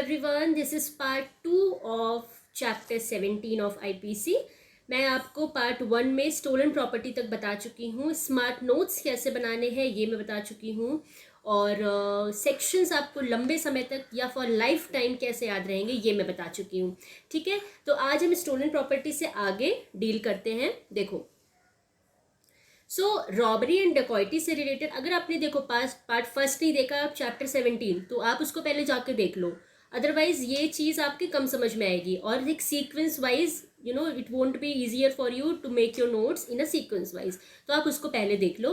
everyone, this is part 2 of chapter 17 of IPC। मैं आपको part 1 में स्टोलन प्रॉपर्टी तक बता चुकी हूँ। स्मार्ट नोट्स कैसे बनाने हैं ये मैं बता चुकी हूँ, और सेक्शंस आपको लंबे समय तक या फॉर लाइफ टाइम कैसे याद रहेंगे ये मैं बता चुकी हूँ। ठीक है, तो आज हम स्टोलन प्रॉपर्टी से आगे डील करते हैं। देखो, रॉबरी एंड डकॉइटी से रिलेटेड अगर आपने देखो पार्ट फर्स्ट नहीं देखा आप चैप्टर 17, तो आप उसको पहले जाके देख लो, अदरवाइज ये चीज़ आपके कम समझ में आएगी। और एक sequence wise it won't be easier for you to make your notes in a sequence wise, तो आप उसको पहले देख लो।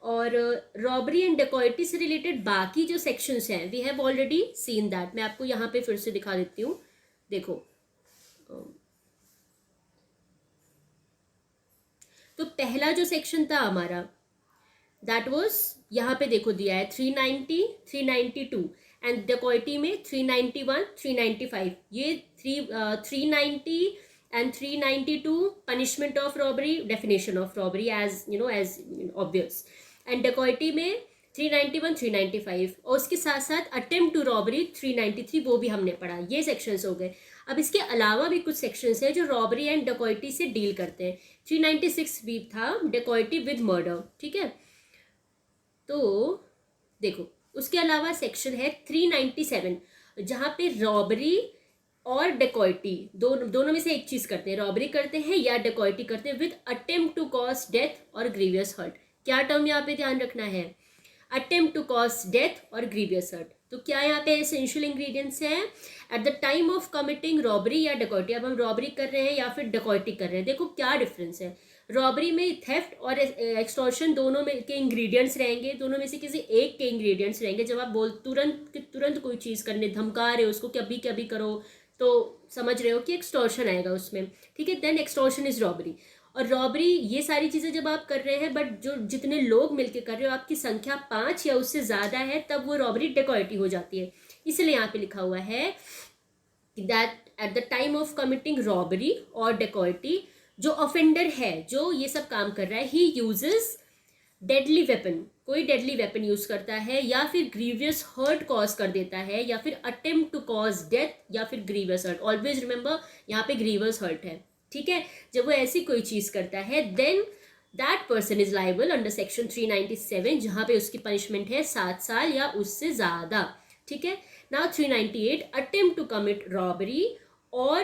और रॉबरी एंड डकॉइटी से रिलेटेड बाकी जो सेक्शंस हैं we have already seen that. मैं आपको यहाँ पे फिर से दिखा देती हूँ। देखो, तो पहला जो सेक्शन था हमारा दैट वाज, यहाँ पे देखो दिया है 390, 392 एंड डकॉइटी में 391, 395। ये 390 and 392 punishment of robbery, definition of robbery as obvious, and dacoity में 391, 395, और उसके साथ साथ अटेम्प्ट टू रॉबरी 393, वो भी हमने पढ़ा। ये सेक्शंस हो गए। अब इसके अलावा भी कुछ सेक्शंस हैं जो रॉबरी एंड डकॉइटी से डील करते हैं। 396 भी था, डकॉइटी विद मर्डर। ठीक है, तो देखो उसके अलावा सेक्शन है 397 जहाँ पे रॉबरी और डकॉइटी दोनों में से एक चीज करते हैं, रॉबरी करते हैं या डकॉइटी करते हैं with attempt to cause death और ग्रीवियस हर्ट। क्या टर्म यहाँ पे ध्यान रखना है? अटेम्प्ट टू कॉज डेथ और ग्रीवियस हर्ट। तो क्या यहाँ पे एसेंशियल इंग्रेडिएंट्स हैं? At the time of committing robbery या डकॉइटी, अब हम रॉबरी कर रहे हैं या फिर डकॉइटी कर रहे हैं, देखो क्या डिफरेंस है। रॉबरी में थेफ्ट और एक्सटॉर्शन दोनों में के इंग्रेडिएंट्स रहेंगे, दोनों में से किसी एक के इंग्रेडिएंट्स रहेंगे। जब आप तुरंत कोई चीज़ करने धमका रहे हो उसको कि अभी कभी करो, तो समझ रहे हो कि एक्सटॉर्शन आएगा उसमें। ठीक है, देन एक्सटॉर्शन इज रॉबरी। और रॉबरी ये सारी चीज़ें जब आप कर रहे हैं, बट जो जितने लोग मिलकर कर रहे हो आपकी संख्या 5 या उससे ज़्यादा है, तब वो रॉबरी डकॉइटी हो जाती है। इसलिए यहाँ पे लिखा हुआ है that at the time of committing robbery और डकॉइटी, जो ऑफेंडर है जो ये सब काम कर रहा है, ही यूजेस डेडली वेपन, कोई डेडली वेपन यूज करता है, या फिर ग्रीवियस हर्ट कॉज कर देता है, या फिर अटेम्प्ट टू कॉज डेथ, या फिर ग्रीवियस हर्ट। ऑलवेज रिमेंबर यहाँ पे ग्रीवियस हर्ट है। ठीक है, जब वो ऐसी कोई चीज करता है then that person is liable under section 397, जहां पे उसकी पनिशमेंट है 7 साल या उससे ज्यादा। ठीक है, now 398 attempt to commit robbery और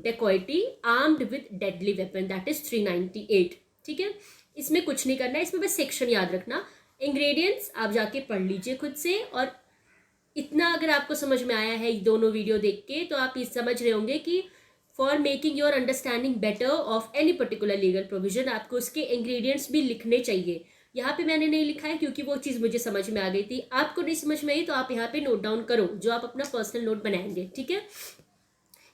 dacoity armed with deadly weapon, that is 398। ठीक है, इसमें कुछ नहीं करना है, इसमें बस सेक्शन याद रखना। इंग्रेडिएंट्स आप जाके पढ़ लीजिए खुद से, और इतना अगर आपको समझ में आया है दोनों वीडियो देख के, तो आप ये समझ रहे होंगे कि for making your understanding better of any particular legal provision आपको उसके इंग्रेडिएंट्स भी लिखने चाहिए। यहाँ पे मैंने नहीं लिखा है क्योंकि वो चीज़ मुझे समझ में आ गई थी। आपको नहीं समझ में आई तो आप यहाँ पे नोट डाउन करो, जो आप अपना पर्सनल नोट बनाएंगे। ठीक है,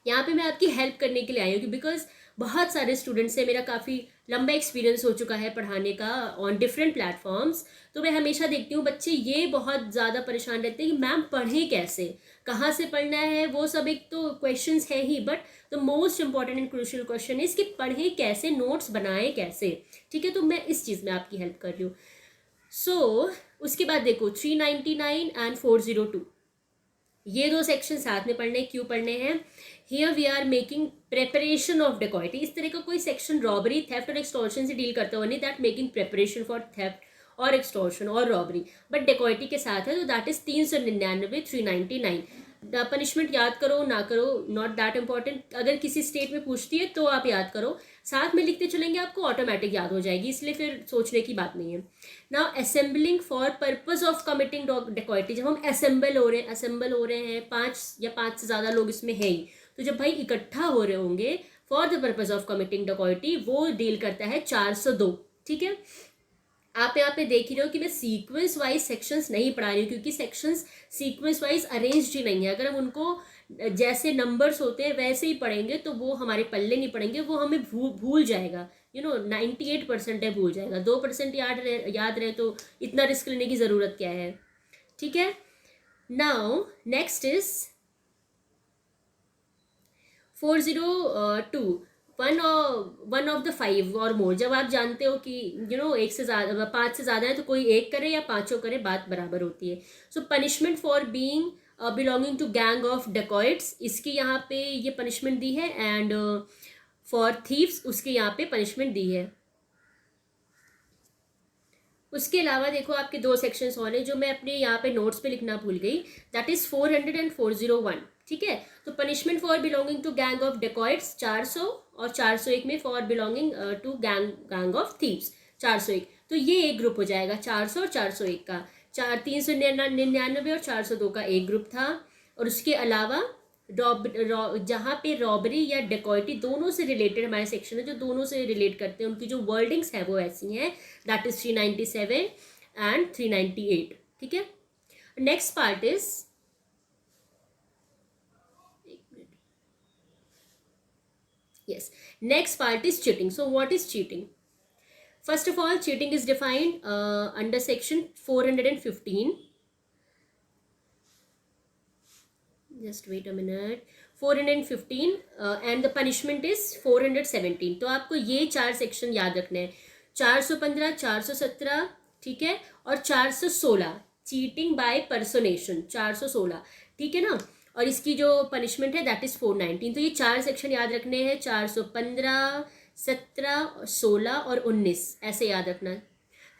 यहाँ पे मैं आपकी हेल्प करने के लिए आई हूँ, बिकॉज बहुत सारे स्टूडेंट्स से मेरा काफ़ी लंबा एक्सपीरियंस हो चुका है पढ़ाने का ऑन डिफरेंट प्लेटफॉर्म्स। तो मैं हमेशा देखती हूँ बच्चे ये बहुत ज़्यादा परेशान रहते हैं कि मैम पढ़ें कैसे, कहाँ से पढ़ना है, वो सब एक तो क्वेश्चंस है ही, but the most important and crucial question is कि पढ़ें कैसे, नोट्स बनाएं कैसे। ठीक है, तो मैं इस चीज़ में आपकी हेल्प कर रही हूँ। सो उसके बाद देखो 399 एंड 402, ये दो सेक्शन साथ में पढ़ने, क्यों पढ़ने हैं? Here we are making preparation of dacoity. इस तरह का कोई सेक्शन रॉबरी, थेफ्ट और एक्सटॉर्शन से डील करता हुआ नहीं, that making preparation for theft और एक्सटॉर्शन और रॉबरी, बट डकॉइटी के साथ है, तो दैट इज 399, 399। पनिशमेंट याद करो ना करो, नॉट दैट इंपॉर्टेंट। अगर किसी स्टेट में पूछती है तो आप याद करो, साथ में लिखते चलेंगे आपको ऑटोमेटिक याद हो जाएगी, इसलिए फिर सोचने की बात नहीं है। Now assembling for purpose of committing dacoity, जब हम असेंबल हो रहे हैं 5 या 5 से ज़्यादा लोग इसमें है ही, तो जब भाई इकट्ठा हो रहे होंगे for the purpose of committing dacoity, वो डील करता है 402। ठीक है, आप यहाँ पे देख ही रहे हो कि मैं सीक्वेंस वाइज सेक्शंस नहीं पढ़ा रही हूँ, क्योंकि सेक्शंस सीक्वेंस वाइज अरेंज्ड ही नहीं है। अगर हम उनको जैसे नंबर्स होते हैं वैसे ही पढ़ेंगे तो वो हमारे पल्ले नहीं पड़ेंगे, वो हमें भूल जाएगा। 98% है भूल जाएगा, 2% याद रहे तो इतना रिस्क लेने की ज़रूरत क्या है। ठीक है, now next is 402, one of the 5 और मोर। जब आप जानते हो कि एक से ज़्यादा 5 से ज़्यादा है तो कोई एक करे या पाँचों करे, बात बराबर होती है। So punishment for being belonging to gang of dacoits, इसकी यहाँ पे ये पनिशमेंट दी है, एंड फॉर थीव्स उसके यहाँ पे पनिशमेंट दी है। उसके अलावा देखो आपके दो सेक्शंस और हैं जो मैं अपने यहाँ पे नोट्स पे लिखना भूल गई, दैट इज 400 एंड 401। ठीक है, तो punishment for belonging to gang of dacoits 400, और 401 में for belonging to gang of thieves 401। तो ये एक ग्रुप हो जाएगा 400 और 401 का। 399 और 402 का एक ग्रुप था। और उसके अलावा जहाँ पे रॉबरी या डेकॉइटी दोनों से रिलेटेड हमारे सेक्शन है, जो दोनों से रिलेट करते हैं, उनकी जो वर्डिंग्स है वो ऐसी हैं, दैट इज 397 एंड 398। ठीक है, next part is, yes, next part is cheating. So what is cheating? First of all, cheating is defined under section 415. Just wait a minute. 415 and the punishment is 417. तो आपको ये चार section याद रखने हैं, 415, 417, ठीक है, और 416 चीटिंग बाय पर्सोनेशन 416, ठीक है ना। और इसकी जो पनिशमेंट है दैट इज 419। तो ये चार सेक्शन याद रखने हैं, 415, 17, 16 और 19, ऐसे याद रखना है।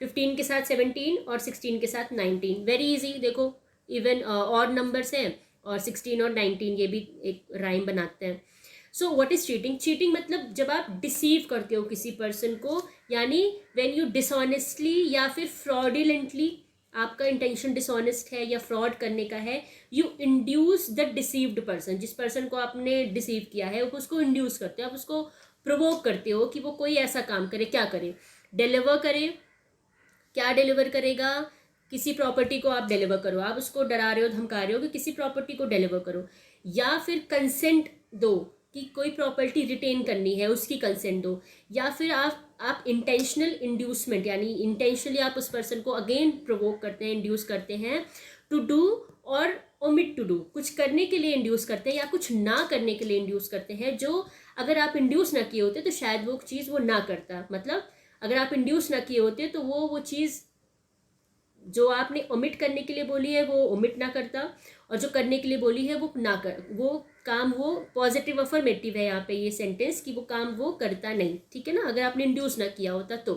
15 के साथ 17 और 16 के साथ 19, वेरी इजी। देखो इवन ऑड नंबर्स हैं, और 16 और 19 ये भी एक राइम बनाते हैं। So what is cheating? Cheating मतलब जब आप डिसीव करते हो किसी पर्सन को, यानी व्हेन यू डिसऑनेस्टली या फिर फ्रॉडुलेंटली, आपका इंटेंशन डिसऑनेस्ट है या फ्रॉड करने का है, you induce the deceived person, जिस पर्सन को आपने डिसीव किया है उसको इंड्यूस करते हो, आप उसको प्रोवोक करते हो कि वो कोई ऐसा काम करे। क्या करे? डिलीवर करे। क्या डिलीवर करेगा? किसी प्रॉपर्टी को आप डिलीवर करो, आप उसको डरा रहे हो, धमका रहे हो कि किसी प्रॉपर्टी को डिलीवर करो, या फिर कंसेंट दो कि कोई प्रॉपर्टी रिटेन करनी है, उसकी कंसेंट दो, या फिर आप इंटेंशनल इंड्यूसमेंट, यानी इंटेंशनली आप उस पर्सन को अगेन प्रोवोक करते हैं, इंड्यूस करते हैं टू डू और ओमिट टू डू, कुछ करने के लिए इंड्यूस करते हैं या कुछ ना करने के लिए इंड्यूस करते हैं, जो अगर आप इंड्यूस ना किए होते तो शायद वो चीज़ वो ना करता। मतलब अगर आप इंड्यूस ना किए होते तो वो चीज़ जो आपने ओमिट करने के लिए बोली है वो ओमिट ना करता, और जो करने के लिए बोली है वो ना कर, वो काम, वो पॉजिटिव अफर्मेटिव है यहाँ पे ये सेंटेंस कि वो काम वो करता नहीं। ठीक है ना, अगर आपने इंड्यूस ना किया होता तो।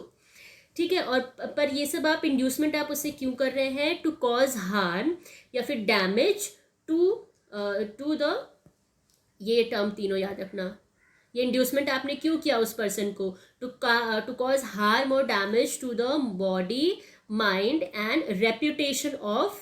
ठीक है, और पर ये सब आप इंड्यूसमेंट आप उससे क्यों कर रहे हैं? टू कॉज हार्म या फिर डैमेज टू द, ये टर्म तीनों याद रखना। ये इंड्यूसमेंट आपने क्यों किया उस पर्सन को? टू कॉज हार्म और damage to the body, mind and reputation of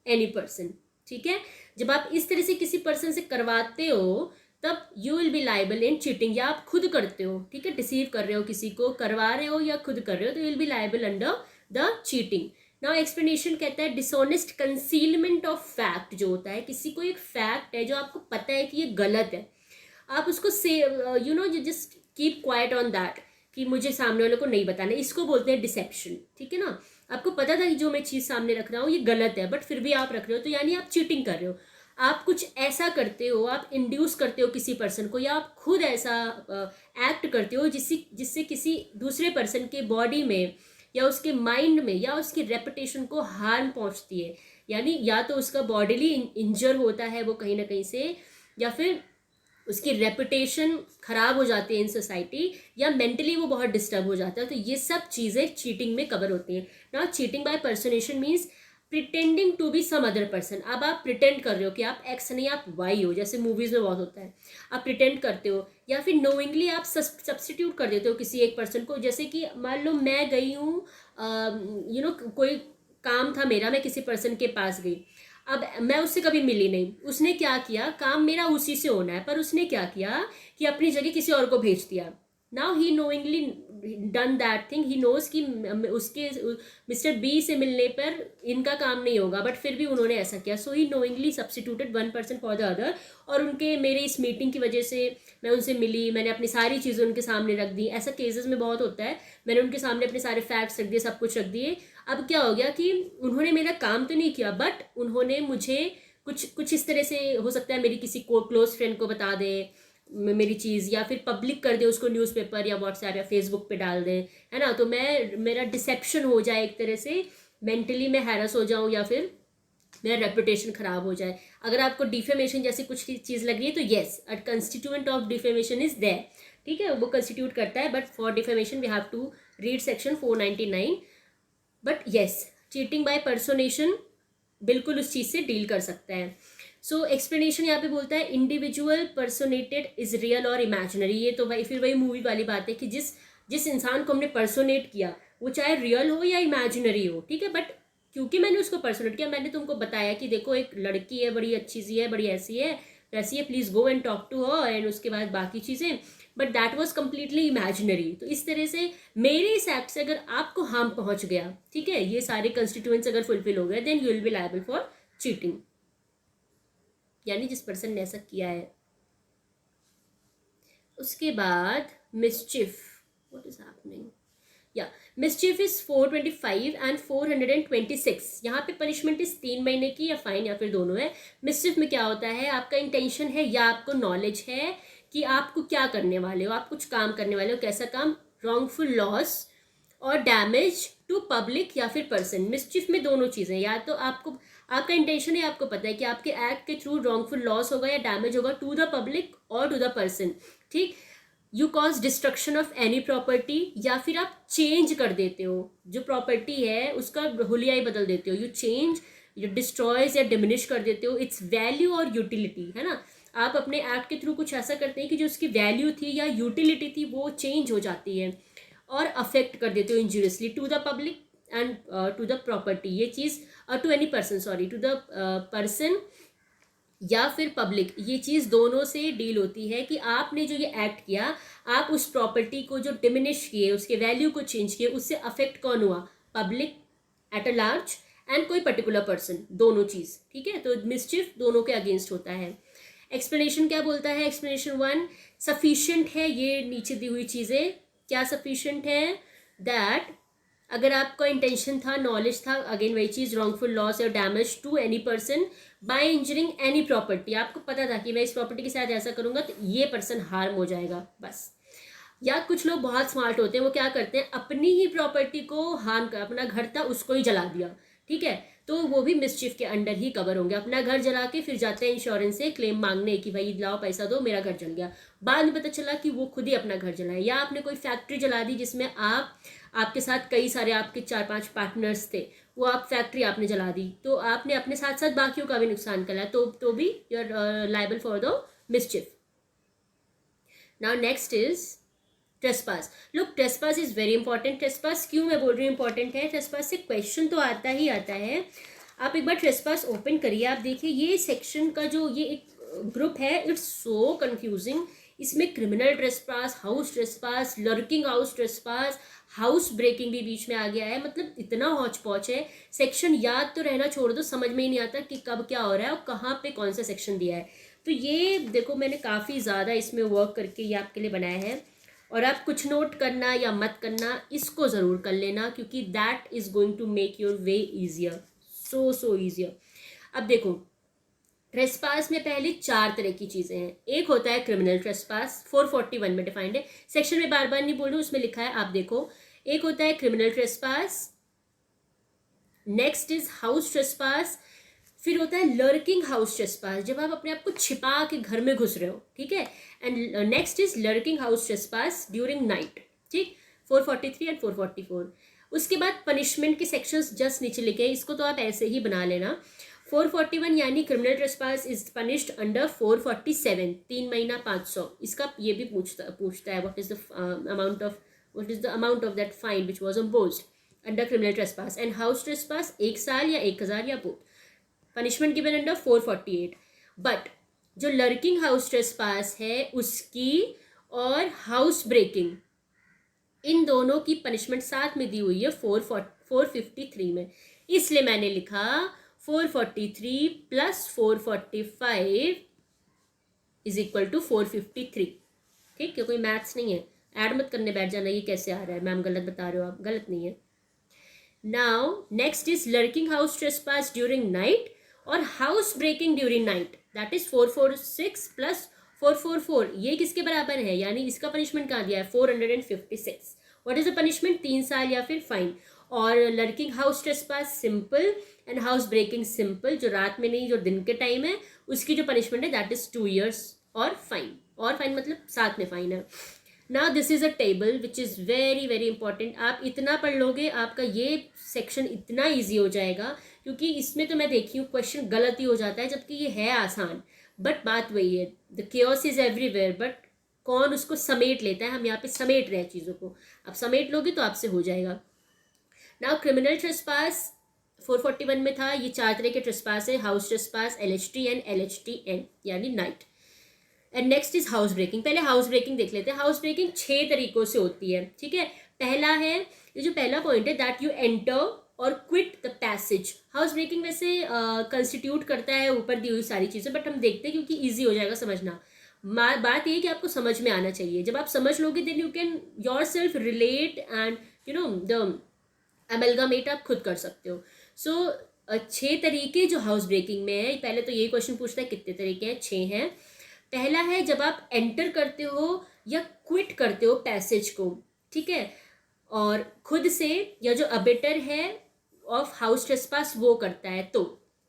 any person. ठीक है, जब आप इस तरह से किसी पर्सन से करवाते हो तब you will be liable in cheating, या आप खुद करते हो, ठीक है, डिसीव कर रहे हो, किसी को करवा रहे हो या खुद कर रहे हो, तो you will be liable under the cheating. Now explanation कहता है डिसऑनेस्ट कंसीलमेंट ऑफ फैक्ट, जो होता है किसी को एक फैक्ट है जो आपको पता है कि ये गलत है, आप उसको से you know you just keep quiet on that कि मुझे सामने वाले को नहीं बताना, इसको बोलते हैं डिसेप्शन। ठीक है ना, आपको पता था कि जो मैं चीज़ सामने रख रहा हूँ ये गलत है, बट फिर भी आप रख रहे हो, तो यानी आप चीटिंग कर रहे हो। आप कुछ ऐसा करते हो, आप इंड्यूस करते हो किसी पर्सन को, या आप खुद ऐसा एक्ट करते हो जिससे किसी दूसरे पर्सन के बॉडी में या उसके माइंड में या उसकी रेपुटेशन को हार्म पहुंचती है, यानी या तो उसका बॉडीली इंजर होता है वो कहीं ना कहीं से, या फिर उसकी रेपुटेशन खराब हो जाती है इन सोसाइटी, या मेंटली वो बहुत डिस्टर्ब हो जाता है। तो ये सब चीज़ें चीटिंग में कवर होती हैं। Now cheating by personation means pretending to be some other person. अब आप प्रिटेंड कर रहे हो कि आप एक्स नहीं आप वाई हो, जैसे मूवीज़ में बहुत होता है, आप प्रिटेंड करते हो, या फिर नोइंगली आप सब्सटीट्यूट कर देते हो किसी एक पर्सन को। जैसे कि मान लो मैं गई हूँ, यू नो कोई काम था मेरा, मैं किसी पर्सन के पास गई, अब मैं उससे कभी मिली नहीं, उसने क्या किया, काम मेरा उसी से होना है, पर उसने क्या किया कि अपनी जगह किसी और को भेज दिया। Now he knowingly done that thing, he knows कि उसके मिस्टर बी से मिलने पर इनका काम नहीं होगा, बट फिर भी उन्होंने ऐसा किया। So he knowingly substituted one person for the other, और उनके मेरे इस मीटिंग की वजह से मैं उनसे मिली, मैंने अपनी सारी चीज़ें उनके सामने रख दी। ऐसा केसेस में बहुत होता है, मैंने उनके सामने अपने सारे फैक्ट्स रख दिए, सब कुछ रख दिए। अब क्या हो गया कि उन्होंने मेरा काम तो नहीं किया, बट उन्होंने मुझे कुछ इस तरह से, हो सकता है मेरी किसी को क्लोज फ्रेंड को बता दे मेरी चीज़, या फिर पब्लिक कर दे उसको न्यूज़पेपर या व्हाट्सएप या फेसबुक पे डाल दे, है ना। तो मेरा डिसेप्शन हो जाए, एक तरह से मेंटली मैं हैरस हो जाऊँ, या फिर मेरा रेपुटेशन खराब हो जाए। अगर आपको डिफेमेशन जैसी कुछ चीज़ लग रही है तो yes, a constituent of defamation is there, ठीक है, वो कंस्टिट्यूट करता है, but for defamation we have to read section 499। But yes, cheating by personation बिल्कुल उस चीज़ से डील कर सकता है। सो एक्सप्लेनेशन यहाँ पे बोलता है इंडिविजुअल पर्सोनेटेड इज रियल और इमेजिनरी। ये तो भाई फिर वही मूवी वाली बात है कि जिस इंसान को हमने पर्सोनेट किया वो चाहे रियल हो या इमेजिनरी हो, ठीक है, बट क्योंकि मैंने उसको पर्सोनेट किया, मैंने तुमको बताया कि देखो एक लड़की है, बड़ी अच्छी सी है, बड़ी ऐसी है वैसी है, please go and talk to her, and उसके बाद बाकी चीज़ें, but that was completely imaginary. तो इस तरह से मेरे इस एक्ट से अगर आपको हार्म पहुंच गया, ठीक है, ये सारे कंस्टिट्यूएंट्स अगर फुलफिल हो गए, then you will be liable for cheating, यानी जिस पर्सन ने ऐसा किया है। उसके बाद मिसचिफ, व्हाट इज हैपनिंग, या मिसचिफ इज 425 एंड 426। यहाँ पे पनिशमेंट इज 3 महीने की या फाइन या फिर दोनों है। मिसचिफ में क्या होता है, आपका इंटेंशन है या आपको नॉलेज है कि आपको क्या करने वाले हो, आप कुछ काम करने वाले हो, कैसा काम, रॉन्गफुल लॉस और डैमेज टू पब्लिक या फिर पर्सन। मिसचिफ में दोनों चीज़ें, या तो आपको आपका इंटेंशन है, आपको पता है कि आपके एक्ट के थ्रू रॉन्गफुल लॉस होगा या डैमेज होगा टू द पब्लिक और टू द पर्सन, ठीक। You cause destruction of any property, या फिर आप चेंज कर देते हो जो प्रॉपर्टी है उसका हुलिया ही बदल देते हो, यू चेंज, यू डिस्ट्रॉयज या डिमिनिश कर देते हो इट्स वैल्यू और यूटिलिटी, है ना। आप अपने एक्ट के थ्रू कुछ ऐसा करते हैं कि जो उसकी वैल्यू थी या यूटिलिटी थी वो चेंज हो जाती है और अफेक्ट कर देते हो injuriously to the public and to the property, ये चीज़ to any person, sorry, to the person या फिर पब्लिक, ये चीज़ दोनों से डील होती है कि आपने जो ये एक्ट किया, आप उस प्रॉपर्टी को जो डिमिनिश किए, उसके वैल्यू को चेंज किए, उससे अफेक्ट कौन हुआ, public at a large and कोई पर्टिकुलर पर्सन, दोनों चीज़, ठीक है। तो मिसचिफ दोनों के अगेंस्ट होता है। एक्सप्लेनेशन क्या बोलता है, एक्सप्लेनेशन 1 सफिशिएंट है, ये नीचे दी हुई चीज़ें क्या सफिशिएंट है, दैट अगर आपका इंटेंशन था, नॉलेज था, अगेन वही चीज़, रॉन्गफुल लॉस और damage to any person by injuring any property, आपको पता था कि मैं इस प्रॉपर्टी के साथ ऐसा करूंगा तो ये पर्सन हार्म हो जाएगा, बस। या कुछ लोग बहुत स्मार्ट होते हैं, वो क्या करते हैं, अपनी ही प्रॉपर्टी को हार्म कर, अपना घर था उसको ही जला दिया, ठीक है, तो वो भी मिसचिफ के अंडर ही कवर होंगे। अपना घर जला के फिर जाते हैं इंश्योरेंस से क्लेम मांगने कि भाई लाओ पैसा दो, मेरा घर जल गया, बाद में पता चला कि वो खुद ही अपना घर जलाए। या आपने कोई फैक्ट्री जला दी जिसमें आपके साथ कई सारे आपके 4-5 पार्टनर्स थे, वो आप फैक्ट्री आपने जला दी, तो आपने अपने साथ साथ बाकियों का भी नुकसान करा, तो भी you are liable for the mischief. Now next is trespass. Look, trespass is very important. Trespass क्यों मैं बोल रही हूँ इंपॉर्टेंट है, ट्रेसपास से क्वेश्चन तो आता ही आता है। आप एक बार ट्रेसपास ओपन करिए, आप देखिए ये सेक्शन का जो ये एक ग्रुप है, इट्स सो कंफ्यूजिंग। इसमें criminal trespass, house trespass, lurking house trespass, house breaking भी बीच में आ गया है, मतलब इतना हौच पौच है। सेक्शन याद तो रहना छोड़ दो, समझ में ही नहीं आता कि कब क्या हो रहा है और कहाँ पे कौन सा सेक्शन दिया है। तो ये देखो मैंने काफ़ी ज़्यादा इसमें वर्क करके ये आपके लिए बनाया है, और आप कुछ नोट करना या मत करना इसको ज़रूर कर लेना, क्योंकि that is going to make your way easier, so easier. अब देखो, ट्रेसपास में पहले 4 तरह की चीज़ें हैं। एक होता है क्रिमिनल ट्रेसपास, 441 में डिफाइंड है, सेक्शन में बार बार नहीं बोल रही हूँ, उसमें लिखा है, आप देखो। एक होता है criminal trespass, next is house trespass, फिर होता है लर्किंग हाउस ट्रेसपास, जब आप अपने आप को छिपा के घर में घुस रहे हो, ठीक है, and next is lurking house trespass during night, ठीक, 443 एंड 444। उसके बाद पनिशमेंट के सेक्शंस जस्ट नीचे लिखे, इसको तो आप ऐसे ही बना लेना। 441 यानी criminal trespass is punished under 447, 3 महीना 500। इसका ये भी पूछता है what is the amount of that fine which was imposed under criminal trespass, and house trespass 1 साल या 1000 या both, punishment given under 448। But जो लर्किंग हाउस ट्रेसपास है उसकी और हाउस ब्रेकिंग, इन दोनों की पनिशमेंट साथ में दी हुई है 453 में, इसलिए मैंने लिखा 443 प्लस 445 इज इक्वल टू 453, ठीक है, कोई मैथ्स नहीं है, ऐड मत करने बैठ जाना ये कैसे आ रहा है, मैम गलत बता रहे हो, आप गलत नहीं है। Now next is lurking house trespass during night और house breaking during night, that is 446 plus 444, ये किसके बराबर है, यानी इसका पनिशमेंट कहाँ दिया है 456। व्हाट इज द पनिशमेंट, 3 साल या फिर फाइन। और lurking house trespass simple and house breaking simple, जो रात में नहीं जो दिन के टाइम है, उसकी जो पनिशमेंट है दैट इज 2 years और फाइन, और फाइन मतलब साथ में फाइन है। Now this is a table which is very very important. आप इतना पढ़ लोगे आपका ये सेक्शन इतना ईजी हो जाएगा, क्योंकि इसमें तो मैं देखी हूँ क्वेश्चन गलत ही हो जाता है, जबकि ये है आसान। बट बात वही है, the chaos is everywhere, but कौन उसको समेट लेता है। हम यहाँ पे समेट रहे हैं चीज़ों को, आप समेट लोगे तो आपसे हो जाएगा। नाउ क्रिमिनल ट्रेसपास 441 में था, ये 4 तरह के ट्रेसपास है, house trespass, LHT and LHTN यानी night. And next is house breaking. पहले हाउस ब्रेकिंग देख लेते हैं। हाउस ब्रेकिंग 6 तरीकों से होती है, ठीक है। पहला है, ये जो पहला पॉइंट है, दैट यू एंटर और quit the passage. House breaking वैसे कंस्टिट्यूट करता है ऊपर दी हुई सारी चीज़ें, बट हम देखते हैं क्योंकि ईजी हो जाएगा समझना। बात ये है कि आपको समझ में आना चाहिए। जब आप समझ लोगे then you can yourself relate and you know the amalgamate आप खुद कर सकते हो। सो 6 तरीके जो हाउस ब्रेकिंग में है, पहले तो यही क्वेश्चन पूछता है कितने तरीके हैं, 6 हैं। पहला है जब आप एंटर करते हो या क्विट करते हो पैसेज को, ठीक है, और खुद से, या जो अबेटर है ऑफ हाउस ट्रेसपास वो करता है तो,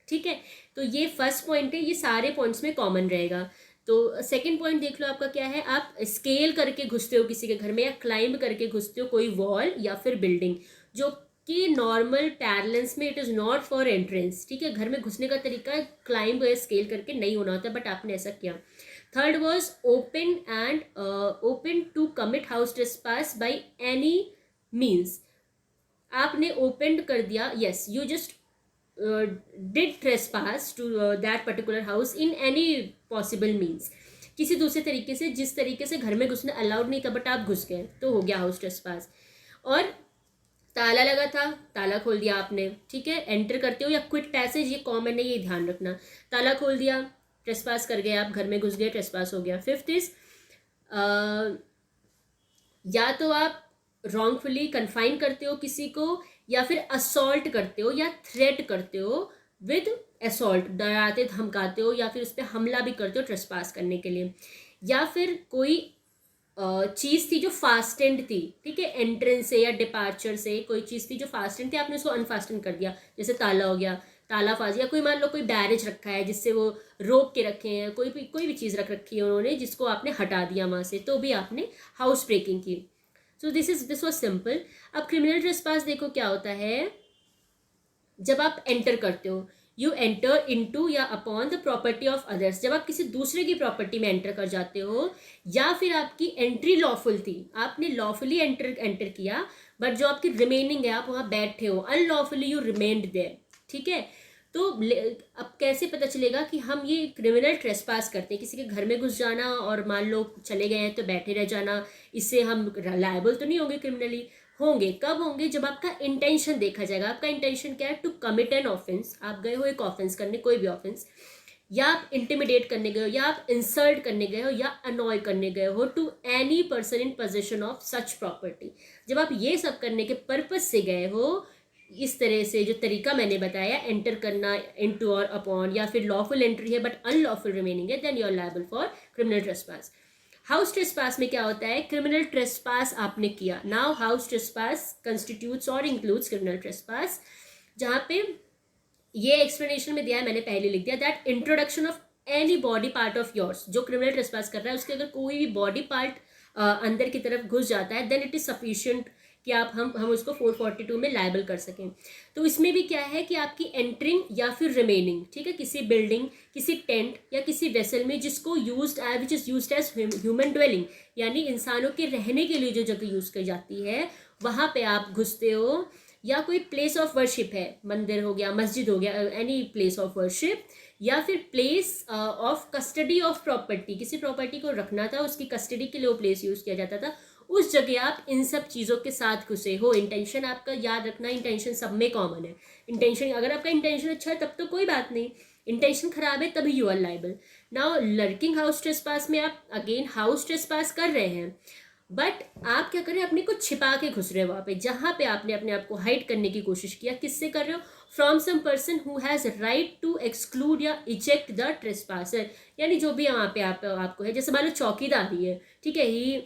ठीक है। तो ये फर्स्ट पॉइंट है, ये सारे पॉइंट्स में कॉमन रहेगा। तो सेकंड पॉइंट देख लो आपका क्या है, आप स्केल करके घुसते हो किसी के घर में, या क्लाइंब करके घुसते हो कोई वॉल या फिर बिल्डिंग, जो कि नॉर्मल पैरेलेंस में it is not for entrance, ठीक है। घर में घुसने का तरीका क्लाइंब या स्केल करके नहीं होना होता, बट आपने ऐसा किया। Third was open to commit house trespass by any means. आपने ओपन कर दिया, yes you just did trespass to that particular house in any possible means, किसी दूसरे तरीके से, जिस तरीके से घर में घुसना अलाउड नहीं था बट आप घुस गए, तो हो गया हाउस ट्रेसपास। और ताला लगा था, ताला खोल दिया आपने, ठीक है। एंटर करते हो या क्विट पैसेज, ये कॉमन है, ये ध्यान रखना। ताला खोल दिया, ट्रेसपास कर गए, आप घर में घुस गए, ट्रेसपास हो गया। फिफ्थ इज या तो आप रॉन्गफुली कन्फाइन करते हो किसी को, या फिर असॉल्ट करते हो या थ्रेट करते हो विद असॉल्ट, डराते धमकाते हो, या फिर उस पर हमला भी करते हो ट्रेसपास करने के लिए। या फिर कोई चीज़ थी जो फास्टेंड थी, ठीक है, एंट्रेंस से या डिपार्चर से कोई चीज़ थी जो फास्टेंड थी, आपने उसको अनफास्टेंड कर दिया, जैसे ताला हो गया, ताला फास, या कोई मान लो कोई बैरेज रखा है जिससे वो रोक के रखे हैं, कोई भी चीज़ रख रखी है उन्होंने जिसको आपने हटा दिया वहाँ से, तो भी आपने हाउस ब्रेकिंग की। So this was simple. अब क्रिमिनल ट्रेसपास देखो क्या होता है, जब आप एंटर करते हो, यू एंटर इनटू या upon the property of others. जब आप किसी दूसरे की प्रॉपर्टी में एंटर कर जाते हो, या फिर आपकी एंट्री लॉफुल थी, आपने लॉफुली एंटर किया, बट जो आपकी रिमेनिंग है आप वहाँ बैठे हो, अनलॉफुली यू रिमेन्ड देयर, ठीक है। तो अब कैसे पता चलेगा कि हम ये क्रिमिनल ट्रेसपास करते हैं, किसी के घर में घुस जाना और मान लो चले गए हैं तो बैठे रह जाना, इससे हम लायबल तो नहीं होंगे क्रिमिनली? होंगे। कब होंगे? जब आपका इंटेंशन देखा जाएगा। आपका इंटेंशन क्या है? To commit an offence. आप गए हो एक ऑफेंस करने, कोई भी ऑफेंस, या आप इंटिमिडेट करने गए हो, या आप इंसल्ट करने गए हो, या अनॉय करने गए हो to any person in possession of such property. जब आप ये सब करने के पर्पज से गए हो, इस तरह से जो तरीका मैंने बताया, एंटर करना इनटू और अपॉन, या फिर लॉफुल एंट्री है बट अनलॉफुल रिमेनिंग है, then you are liable for criminal trespass. House trespass में क्या होता है? क्रिमिनल ट्रेसपास आपने किया। नाउ हाउस ट्रेसपास कंस्टिट्यूट्स और इंक्लूड्स क्रिमिनल ट्रेसपास, जहाँ पे ये एक्सप्लेनेशन में दिया है, मैंने पहले लिख दिया, that introduction of any body part of yours. जो क्रिमिनल ट्रेसपास कर रहा है उसके अगर कोई भी बॉडी पार्ट अंदर की तरफ घुस जाता है, देन इट इज सफिशिएंट कि आप हम उसको 442 में लायबल कर सकें। तो इसमें भी क्या है कि आपकी एंट्रिंग या फिर रिमेनिंग, ठीक है, किसी बिल्डिंग, किसी टेंट या किसी वेसल में जिसको used which is used as human dwelling, यानी इंसानों के रहने के लिए जो जगह यूज़ की जाती है, वहाँ पे आप घुसते हो। या कोई प्लेस ऑफ वर्शिप है, मंदिर हो गया, मस्जिद हो गया, एनी प्लेस ऑफ वर्शिप, या फिर place of custody of property, किसी प्रॉपर्टी को रखना था, उसकी कस्टडी के लिए वो प्लेस यूज़ किया जाता था, उस जगह आप इन सब चीज़ों के साथ घुसे हो। इंटेंशन आपका याद रखना, इंटेंशन सब में कॉमन है। इंटेंशन, अगर आपका इंटेंशन अच्छा है तब तो कोई बात नहीं, इंटेंशन खराब है तभी you are liable. Now lurking house trespass में आप अगेन हाउस ट्रेसपास कर रहे हैं, बट आप क्या कर रहे हैं? अपने को छिपा के घुस रहे हो वहाँ पे, जहाँ पे आपने अपने आप को हाइड करने की कोशिश किया। किससे कर रहे हो? From some person who has right to exclude या इजेक्ट द ट्रेसपासर, यानी जो भी वहाँ पे आपको है, जैसे मान लो चौकीदार ही है, ठीक है, he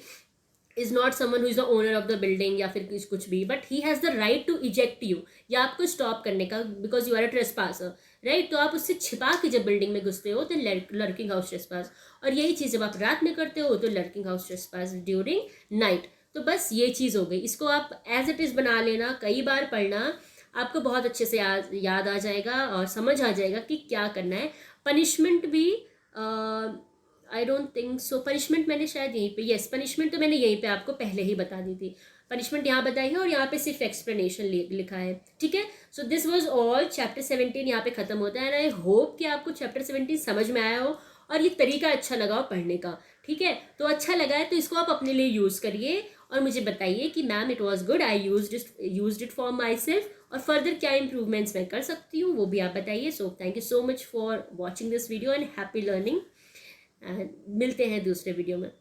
is not someone who is the owner of the building या फिर कुछ भी, but he has the right to eject you, या आपको स्टॉप करने का, because you are a trespasser, right. तो आप उससे छिपा के जब बिल्डिंग में घुसते हो तो लर्किंग हाउस ट्रेसपास, और यही चीज़ जब आप रात में करते हो तो lurking house trespass during night. तो बस ये चीज़ हो गई, इसको आप एज इट इज़ बना लेना, कई बार पढ़ना, आपको बहुत अच्छे से याद आ जाएगा और समझ आ जाएगा कि क्या करना है। पनिशमेंट भी I don't think so, punishment मैंने शायद यहीं पे, यस पनिशमेंट तो मैंने यहीं पे आपको पहले ही बता दी थी, पनिशमेंट यहाँ बताई है और यहाँ पे सिर्फ एक्सप्लेनेशन लिखा है, ठीक है। So this was all, chapter 17 यहाँ पे खत्म होता है, एंड आई होप कि आपको चैप्टर 17 समझ में आया हो और ये तरीका अच्छा लगा हो पढ़ने का, ठीक है। तो अच्छा लगा है तो इसको आप अपने लिए यूज़ करिए और मुझे बताइए कि ma'am it was good, I used it for my self, और फर्दर क्या इंप्रूवमेंट्स मैं कर सकती हूँ वो भी आप बताइए। So thank you so much for watching this video and happy learning, मिलते हैं दूसरे वीडियो में।